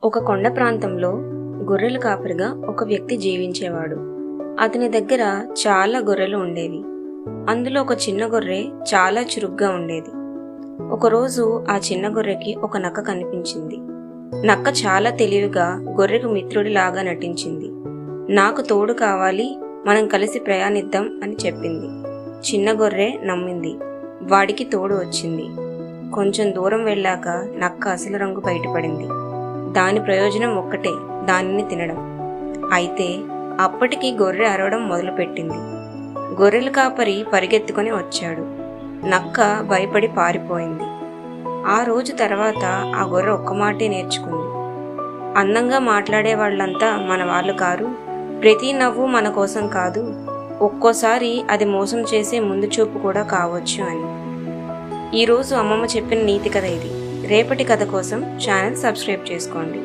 ఒక కొండ ప్రాంతంలో గొర్రెల కాపరిగా ఒక వ్యక్తి జీవించేవాడు. అతని దగ్గర చాలా గొర్రెలు ఉండేవి. అందులో ఒక చిన్న గొర్రె చాలా చురుగ్గా ఉండేది. ఒకరోజు ఆ చిన్న గొర్రెకి ఒక నక్క కనిపించింది. నక్క చాలా తెలివిగా గొర్రెకు మిత్రుడిలాగా నటించింది. నాకు తోడు కావాలి, మనం కలిసి ప్రయాణిద్దాం అని చెప్పింది. చిన్న గొర్రె నమ్మింది. వాడికి తోడు వచ్చింది. కొంచెం దూరం వెళ్ళాక నక్క అసలు రంగు బయటపడింది. దాని ప్రయోజనం ఒక్కటే, దానిని తినడం. అయితే అప్పటికి గొర్రె అరవడం మొదలుపెట్టింది. గొర్రెల కాపరి పరిగెత్తుకొని వచ్చాడు. నక్క భయపడి పారిపోయింది. ఆ రోజు తర్వాత ఆ గొర్రె ఒక్క మాటే నేర్చుకుంది. అందంగా మాట్లాడే వాళ్ళంతా మన వాళ్ళు కారు, ప్రతి నవ్వు మన కోసం కాదు, ఒక్కోసారి అది మోసం చేసే ముందు చూపు కూడా కావచ్చు అని. ఈరోజు అమ్మమ్మ చెప్పిన నీతి కథ ఇది. రేపటి కథ కోసం ఛానల్ సబ్స్క్రైబ్ చేసుకోండి.